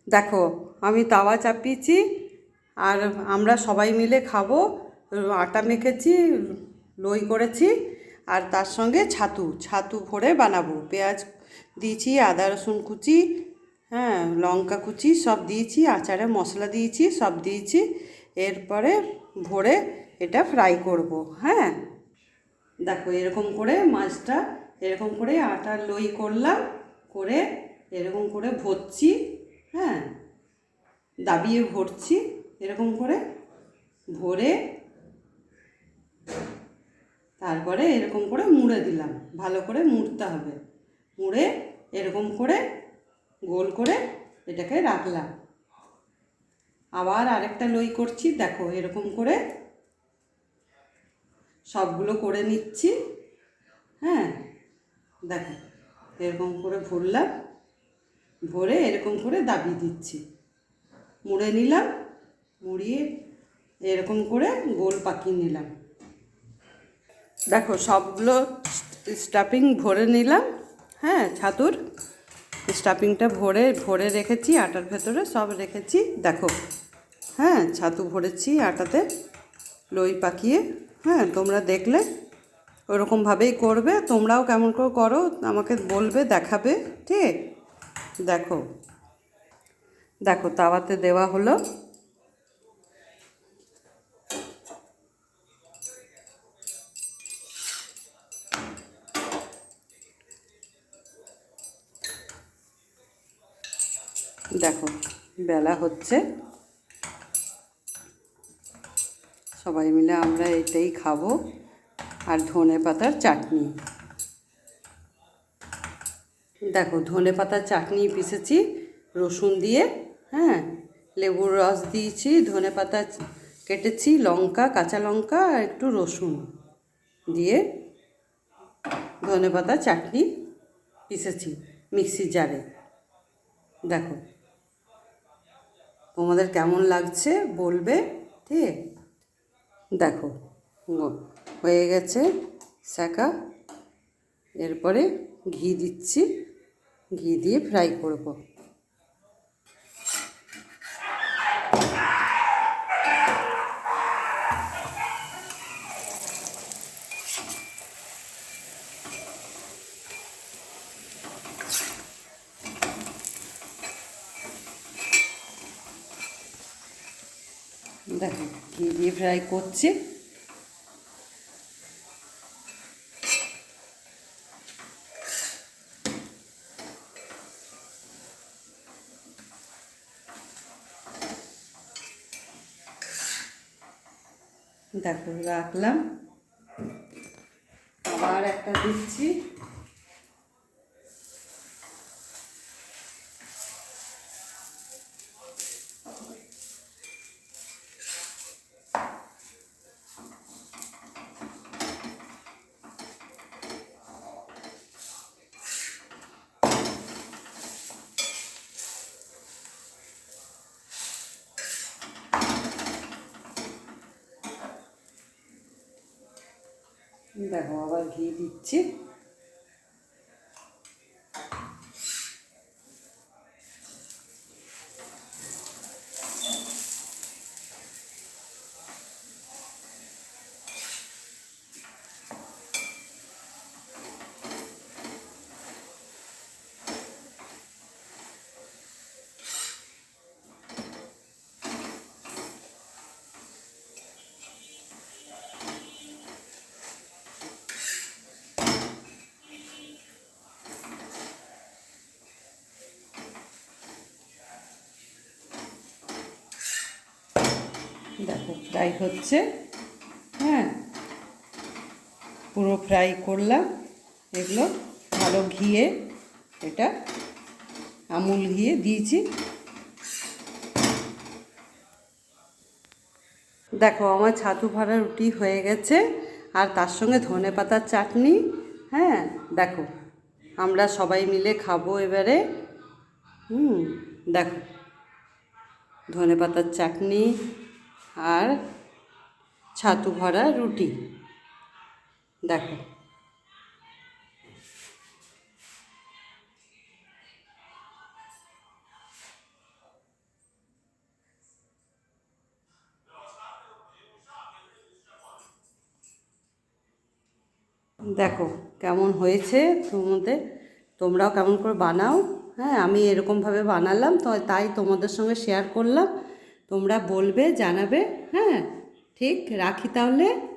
দেখো, আমি তাওয়া চাপিয়েছি আর আমরা সবাই মিলে খাবো। আটা মেখেছি, লই করেছি, আর তার সঙ্গে ছাতু ছাতু ভরে বানাবো। পেঁয়াজ দিয়েছি, আদা রসুন কুচি, হ্যাঁ, লঙ্কা কুচি সব দিয়েছি, আচারে মশলা দিয়েছি, সব দিয়েছি। এরপরে ভরে এটা ফ্রাই করব। হ্যাঁ, দেখো এরকম করে মাছটা এরকম করে আটার লই করলাম, করে এরকম করে ভরছি। হ্যাঁ, দাবিয়ে ভরছি এরকম করে ভরে, তারপরে এরকম করে মুড়ে দিলাম। ভালো করে মুড়তে হবে, মুড়ে এরকম করে গোল করে এটাকে রাখলাম। আবার আরেকটা লই করছি, দেখো এরকম করে সবগুলো করে নিচ্ছি। হ্যাঁ, দেখো এরকম করে ভরলাম, ভরে এরকম করে দাবিয়ে দিচ্ছি, মুড়ে নিলাম, মুড়িয়ে এরকম করে গোল পাকিয়ে নিলাম। দেখো সবগুলো স্টাফিং ভরে নিলাম। হ্যাঁ, ছাতুর স্টাফিংটা ভরে ভরে রেখেছি, আটার ভেতরে সব রেখেছি। দেখো, হ্যাঁ, ছাতু ভরেছি আটাতে লই পাকিয়ে। হ্যাঁ, তোমরা দেখলে ওরকমভাবেই করবে। তোমরাও কেমন করে করো আমাকে বলবে, দেখাবে। ঠিক, দেখো দেখো তাওয়াতে দেওয়া হলো। দেখো বেলা হচ্ছে, সবাই মিলে আমরা এটাই খাবো। আর ধনে পাতার চাটনি, দেখো ধনে পাতার চাটনি পিষেছি রসুন দিয়ে। হ্যাঁ, লেবুর রস দিয়েছি, ধনে পাতা কেটেছি, লঙ্কা, কাঁচা লঙ্কা আর একটু রসুন দিয়ে ধনে পাতা চাটনি পিষেছি মিক্সির জারে। দেখো তোমাদের কেমন লাগছে বলবে। ঠিক, দেখো হয়ে গেছে শাঁকা। এরপরে ঘি দিচ্ছি, ঘি দিয়ে ফ্রাই করব। দেখো ঘি দিয়ে ফ্রাই করছি। দেখো রাখলাম, আবার একটা দিচ্ছি। দেখো আবার ঘি দিচ্ছি। দেখো ফ্রাই হচ্ছে। হ্যাঁ, পুরো ফ্রাই করলাম এগুলো ভালো ঘিয়ে, এটা আমুল ঘিয়ে দিয়েছি। দেখো আমার ছাতু ভরা রুটি হয়ে গেছে, আর তার সঙ্গে ধনে পাতার চাটনি। হ্যাঁ, দেখো আমরা সবাই মিলে খাবো এবারে। দেখো ধনে পাতার চাটনি আর ছাতু ভরা রুটি। দেখো দেখো কেমন হয়েছে তোমাদের, তোমরাও কেমন করে বানাও। হ্যাঁ, আমি এরকমভাবে বানালাম তো, তাই তোমাদের সঙ্গে শেয়ার করলাম। তোমরা বলবে, জানাবে। হ্যাঁ, ঠিক রাখি তাহলে।